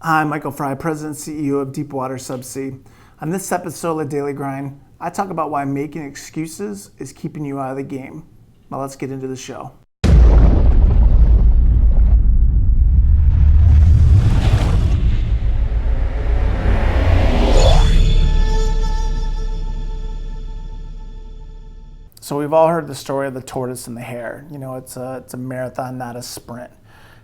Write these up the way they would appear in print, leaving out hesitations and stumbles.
I'm Michael Fry, President and CEO of Deepwater Subsea. On this episode of Daily Grind, I talk about why making excuses is keeping you out of the game. Now let's get into the show. So we've all heard the story of the tortoise and the hare. You know, it's a marathon, not a sprint.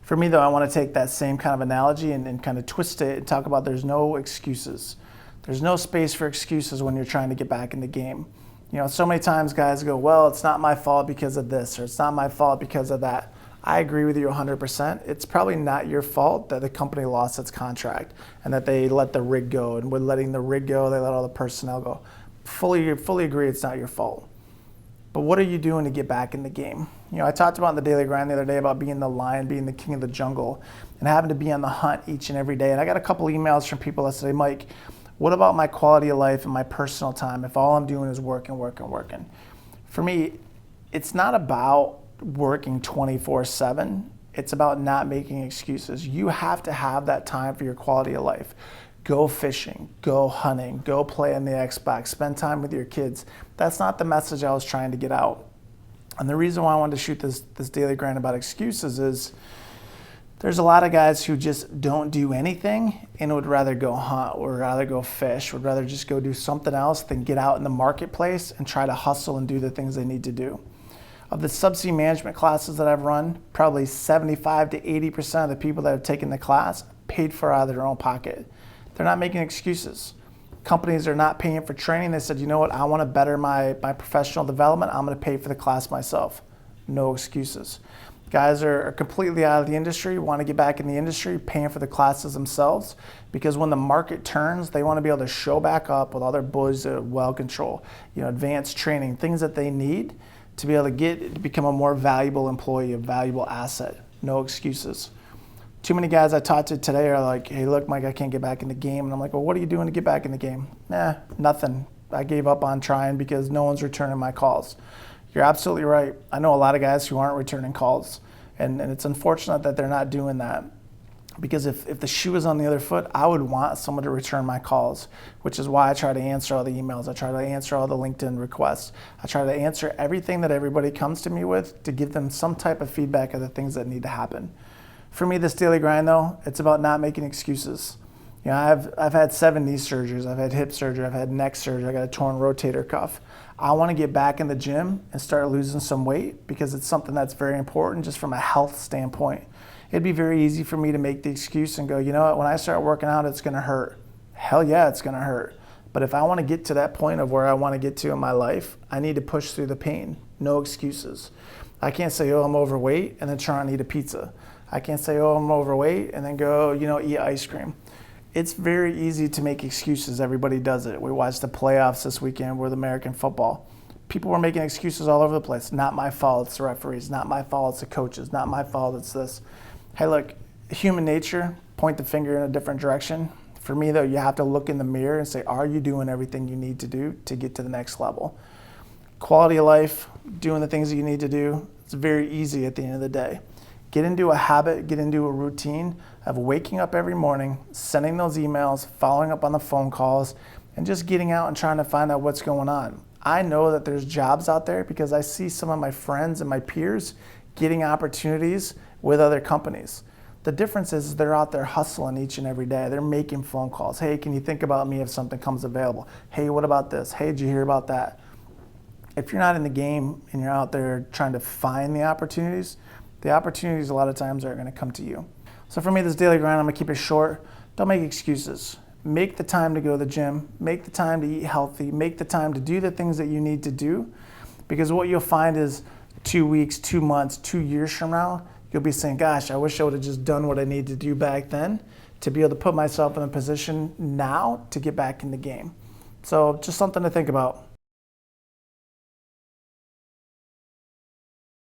For me, though, I want to take that same kind of analogy and kind of twist it and talk about there's no excuses. There's no space for excuses when you're trying to get back in the game. You know, so many times guys go, well, it's not my fault because of this, or it's not my fault because of that. I agree with you 100%. It's probably not your fault that the company lost its contract and that they let the rig go. And with letting the rig go, they let all the personnel go. Fully agree it's not your fault. But what are you doing to get back in the game? You know, I talked about in the Daily Grind the other day about being the lion, being the king of the jungle, and having to be on the hunt each and every day. And I got a couple emails from people that say, Mike, what about my quality of life and my personal time if all I'm doing is working? For me, it's not about working 24/7. It's about not making excuses. You have to have that time for your quality of life. Go fishing, go hunting, go play on the Xbox, spend time with your kids. That's not the message I was trying to get out. And the reason why I wanted to shoot this Daily Grind about excuses is there's a lot of guys who just don't do anything and would rather go hunt, would rather go fish, would rather just go do something else than get out in the marketplace and try to hustle and do the things they need to do. Of the subsea management classes that I've run, probably 75 to 80% of the people that have taken the class paid for out of their own pocket. They're not making excuses. Companies are not paying for training. They said, you know what, I want to better my professional development. I'm going to pay for the class myself. No excuses. Guys are completely out of the industry, want to get back in the industry, paying for the classes themselves, because when the market turns, they want to be able to show back up with all their boys at well control, you know, advanced training, things that they need to be able to become a more valuable employee, a valuable asset. No excuses. Too many guys I talked to today are like, hey, look, Mike, I can't get back in the game. And I'm like, well, what are you doing to get back in the game? Nothing. I gave up on trying because no one's returning my calls. You're absolutely right. I know a lot of guys who aren't returning calls. And it's unfortunate that they're not doing that. Because if the shoe was on the other foot, I would want someone to return my calls, which is why I try to answer all the emails. I try to answer all the LinkedIn requests. I try to answer everything that everybody comes to me with to give them some type of feedback of the things that need to happen. For me, this Daily Grind, though, it's about not making excuses. You know, I've had 7 knee surgeries. I've had hip surgery. I've had neck surgery. I got a torn rotator cuff. I want to get back in the gym and start losing some weight because it's something that's very important just from a health standpoint. It'd be very easy for me to make the excuse and go, you know what, when I start working out, it's going to hurt. Hell yeah, it's going to hurt. But if I want to get to that point of where I want to get to in my life, I need to push through the pain. No excuses. I can't say, oh, I'm overweight and then try and eat a pizza. I can't say, oh, I'm overweight and then go, eat ice cream. It's very easy to make excuses. Everybody does it. We watched the playoffs this weekend with American football. People were making excuses all over the place. Not my fault, it's the referees. Not my fault, it's the coaches. Not my fault, it's this. Hey, look, human nature, point the finger in a different direction. For me, though, you have to look in the mirror and say, are you doing everything you need to do to get to the next level? Quality of life, doing the things that you need to do, it's very easy at the end of the day. Get into a habit, get into a routine of waking up every morning, sending those emails, following up on the phone calls, and just getting out and trying to find out what's going on. I know that there's jobs out there because I see some of my friends and my peers getting opportunities with other companies. The difference is they're out there hustling each and every day. They're making phone calls. Hey, can you think about me if something comes available? Hey, what about this? Hey, did you hear about that? If you're not in the game and you're out there trying to find the opportunities a lot of times are going to come to you. So for me, this Daily Grind, I'm going to keep it short. Don't make excuses. Make the time to go to the gym. Make the time to eat healthy. Make the time to do the things that you need to do. Because what you'll find is 2 weeks, 2 months, 2 years from now, you'll be saying, gosh, I wish I would have just done what I needed to do back then to be able to put myself in a position now to get back in the game. So just something to think about.